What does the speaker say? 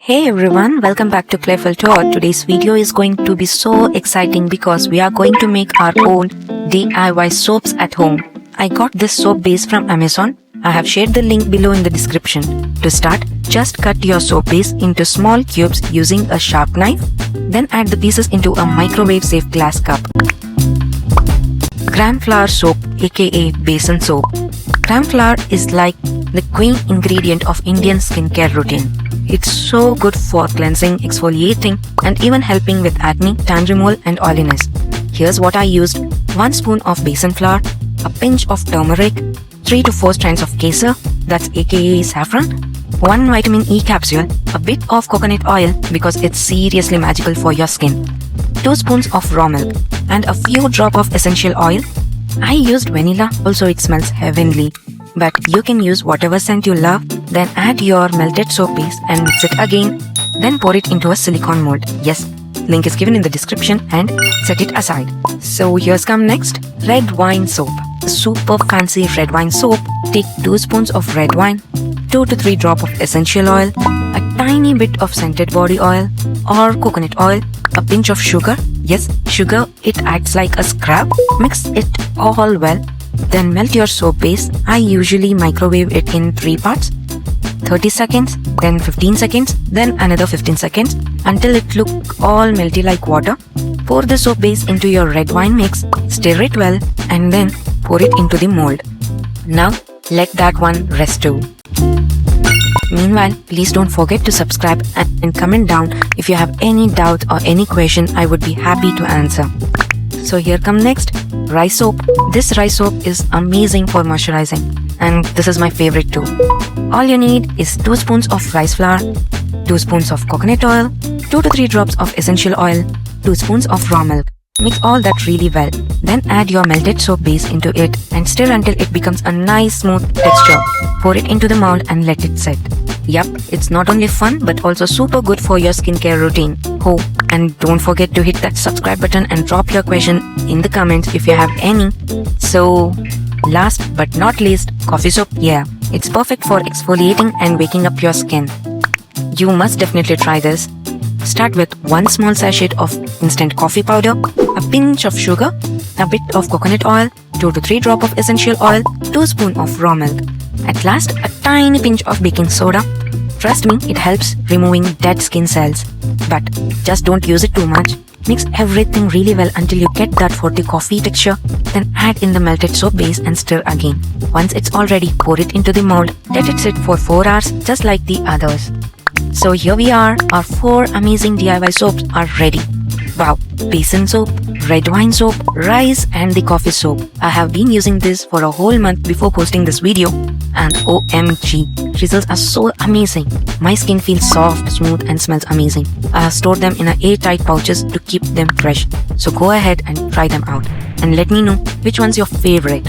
Hey everyone, welcome back to Clayful Tour. Today's video is going to be so exciting because we are going to make our own DIY soaps at home. I got this soap base from Amazon. I have shared the link below in the description. To start, just cut your soap base into small cubes using a sharp knife. Then add the pieces into a microwave-safe glass cup. Gram flour soap, aka basin soap. Gram flour is like the queen ingredient of Indian skincare routine. It's so good for cleansing, exfoliating, and even helping with acne, tan removal, and oiliness. Here's what I used: 1 spoon of basin flour, a pinch of turmeric, 3 to 4 strands of kesar, that's aka saffron, 1 vitamin E capsule, a bit of coconut oil because it's seriously magical for your skin, 2 spoons of raw milk, and a few drops of essential oil. I used vanilla, also it smells heavenly. But you can use whatever scent you love. Then add your melted soap base and mix it again. Then pour it into a silicone mold. Yes, link is given in the description, and set it aside. So here's come next, red wine soap. Super fancy red wine soap. Take 2 spoons of red wine, 2 to 3 drops of essential oil, a tiny bit of scented body oil or coconut oil, a pinch of sugar. Yes, sugar, it acts like a scrub. Mix it all well. Then melt your soap base. I usually microwave it in 3 parts. 30 seconds, then 15 seconds, then another 15 seconds until it looks all melty like water. Pour the soap base into your red wine mix, stir it well, and then pour it into the mold. Now let that one rest too. Meanwhile, please don't forget to subscribe and comment down if you have any doubt or any question. I would be happy to answer. So here come next, rice soap. This rice soap is amazing for moisturizing, and this is my favorite too. All you need is 2 spoons of rice flour, 2 spoons of coconut oil, 2 to 3 drops of essential oil, 2 spoons of raw milk. Mix all that really well. Then add your melted soap base into it and stir until it becomes a nice smooth texture. Pour it into the mold and let it set. Yup, it's not only fun but also super good for your skincare routine. Oh, and don't forget to hit that subscribe button and drop your question in the comments if you have any. So, last but not least, coffee soap. Yeah, it's perfect for exfoliating and waking up your skin. You must definitely try this. Start with 1 small sachet of instant coffee powder, a pinch of sugar, a bit of coconut oil, 2 to 3 drops of essential oil, 2 spoons of raw milk. At last, a tiny pinch of baking soda. Trust me, it helps removing dead skin cells. But just don't use it too much. Mix everything really well until you get that fruity coffee texture. Then add in the melted soap base and stir again. Once it's all ready, pour it into the mold. Let it sit for 4 hours just like the others. So here we are, our 4 amazing DIY soaps are ready. Wow, basin soap, red wine soap, rice, and the coffee soap. I have been using this for a whole month before posting this video, and OMG, results are so amazing. My skin feels soft, smooth, and smells amazing. I have stored them in airtight pouches to keep them fresh. So go ahead and try them out and let me know which one's your favorite.